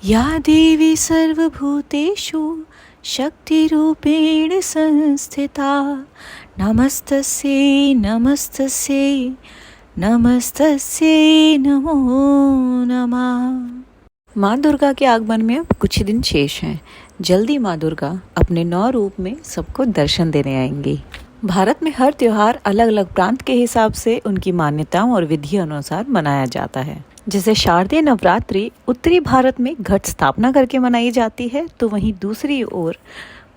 या देवी सर्वभूतेषु शक्तिरूपेण संस्थिता नमस्तस्यै नमस्तस्यै नमस्तस्यै नमो नमः। माँ दुर्गा के आगमन में अब कुछ ही दिन शेष हैं। जल्दी माँ दुर्गा अपने 9 रूप में सबको दर्शन देने आएंगी। भारत में हर त्योहार अलग अलग प्रांत के हिसाब से उनकी मान्यताओं और विधि अनुसार मनाया जाता है। जैसे शारदीय नवरात्रि उत्तरी भारत में घट स्थापना करके मनाई जाती है, तो वहीं दूसरी ओर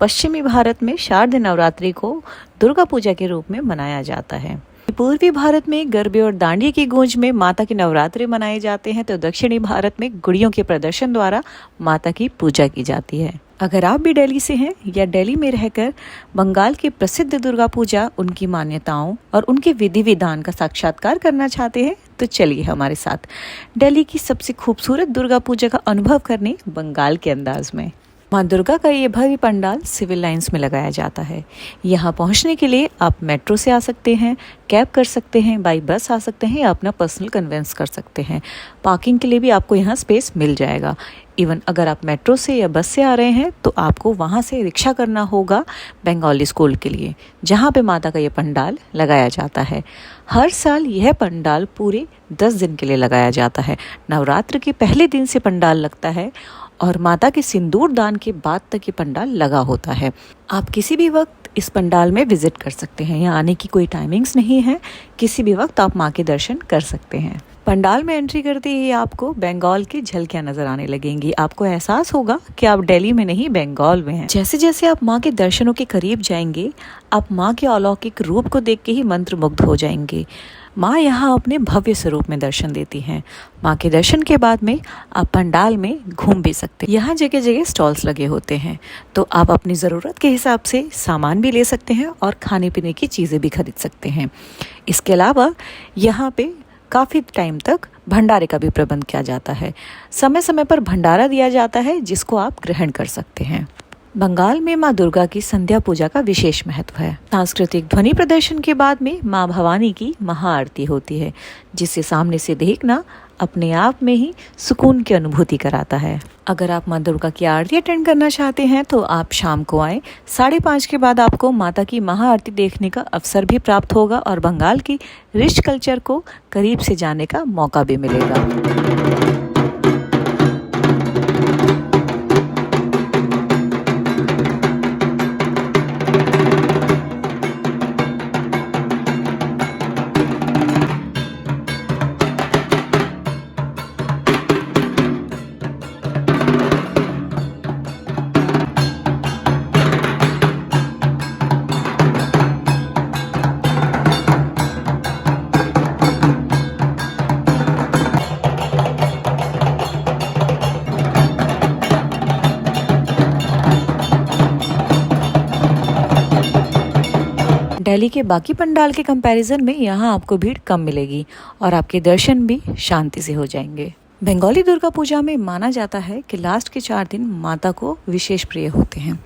पश्चिमी भारत में शारदीय नवरात्रि को दुर्गा पूजा के रूप में मनाया जाता है। पूर्वी भारत में गरबे और डांडिया की गूंज में माता के नवरात्रि मनाए जाते हैं, तो दक्षिणी भारत में गुड़ियों के प्रदर्शन द्वारा माता की पूजा की जाती है। अगर आप भी दिल्ली से हैं या दिल्ली में रहकर बंगाल की प्रसिद्ध दुर्गा पूजा, उनकी मान्यताओं और उनके विधि विधान का साक्षात्कार करना चाहते हैं, तो चलिए हमारे साथ दिल्ली की सबसे खूबसूरत दुर्गा पूजा का अनुभव करने बंगाल के अंदाज में। माँ दुर्गा का ये भव्य पंडाल सिविल लाइंस में लगाया जाता है। यहाँ पहुँचने के लिए आप मेट्रो से आ सकते हैं, कैब कर सकते हैं, बाई बस आ सकते हैं या अपना पर्सनल कन्वेंस कर सकते हैं। पार्किंग के लिए भी आपको यहाँ स्पेस मिल जाएगा। इवन अगर आप मेट्रो से या बस से आ रहे हैं तो आपको वहाँ से रिक्शा करना होगा बंगाली स्कूल के लिए, जहाँ पे माता का ये पंडाल लगाया जाता है। हर साल यह पंडाल पूरे 10 दिन के लिए लगाया जाता है। नवरात्र के पहले दिन से पंडाल लगता है और माता के सिंदूर दान के बाद तक ये पंडाल लगा होता है। आप किसी भी वक्त इस पंडाल में विजिट कर सकते हैं। यहाँ आने की कोई टाइमिंग्स नहीं है, किसी भी वक्त आप माँ के दर्शन कर सकते हैं। पंडाल में एंट्री करते ही आपको बंगाल की झलकियाँ नजर आने लगेंगी। आपको एहसास होगा कि आप दिल्ली में नहीं बंगाल में हैं। जैसे जैसे आप माँ के दर्शनों के करीब जाएंगे, आप माँ के अलौकिक रूप को देख के ही मंत्रमुग्ध हो जाएंगे। माँ यहाँ अपने भव्य स्वरूप में दर्शन देती हैं। माँ के दर्शन के बाद में आप पंडाल में घूम भी सकते हैं। यहाँ जगह जगह स्टॉल्स लगे होते हैं, तो आप अपनी ज़रूरत के हिसाब से सामान भी ले सकते हैं और खाने पीने की चीज़ें भी खरीद सकते हैं। इसके अलावा यहाँ पे काफ़ी टाइम तक भंडारे का भी प्रबंध किया जाता है। समय समय पर भंडारा दिया जाता है, जिसको आप ग्रहण कर सकते हैं। बंगाल में माँ दुर्गा की संध्या पूजा का विशेष महत्व है। सांस्कृतिक ध्वनि प्रदर्शन के बाद में माँ भवानी की महाआरती होती है, जिसे सामने से देखना अपने आप में ही सुकून की अनुभूति कराता है। अगर आप माँ दुर्गा की आरती अटेंड करना चाहते हैं तो आप शाम को आएँ। 5:30 के बाद आपको माता की महाआरती देखने का अवसर भी प्राप्त होगा और बंगाल की रिच कल्चर को करीब से जानने का मौका भी मिलेगा। दिल्ली के बाकी पंडाल के कंपैरिजन में यहाँ आपको भीड़ कम मिलेगी और आपके दर्शन भी शांति से हो जाएंगे। बंगाली दुर्गा पूजा में माना जाता है कि लास्ट के 4 दिन माता को विशेष प्रिय होते हैं।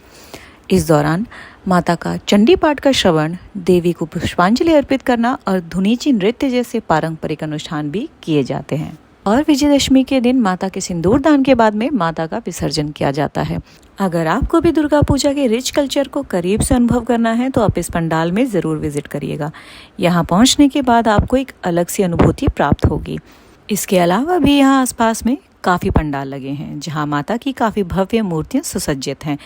इस दौरान माता का चंडी पाठ का श्रवण, देवी को पुष्पांजलि अर्पित करना और धुनीची नृत्य जैसे पारंपरिक अनुष्ठान भी किए जाते हैं। और विजयदशमी के दिन माता के सिंदूर दान के बाद में माता का विसर्जन किया जाता है। अगर आपको भी दुर्गा पूजा के रिच कल्चर को करीब से अनुभव करना है तो आप इस पंडाल में ज़रूर विजिट करिएगा। यहाँ पहुँचने के बाद आपको एक अलग सी अनुभूति प्राप्त होगी। इसके अलावा भी यहाँ आसपास में काफ़ी पंडाल लगे हैं, जहाँ माता की काफ़ी भव्य मूर्तियाँ सुसज्जित हैं।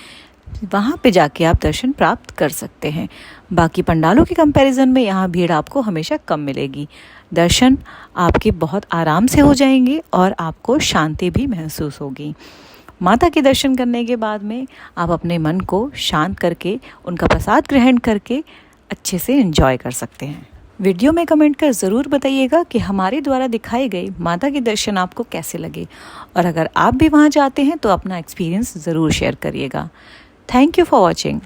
वहाँ पे जाके आप दर्शन प्राप्त कर सकते हैं। बाकी पंडालों के कंपैरिजन में यहाँ भीड़ आपको हमेशा कम मिलेगी। दर्शन आपके बहुत आराम से हो जाएंगे और आपको शांति भी महसूस होगी। माता के दर्शन करने के बाद में आप अपने मन को शांत करके उनका प्रसाद ग्रहण करके अच्छे से एंजॉय कर सकते हैं। वीडियो में कमेंट कर ज़रूर बताइएगा कि हमारे द्वारा दिखाए गए माता के दर्शन आपको कैसे लगे, और अगर आप भी वहाँ जाते हैं तो अपना एक्सपीरियंस ज़रूर शेयर करिएगा। Thank you for watching.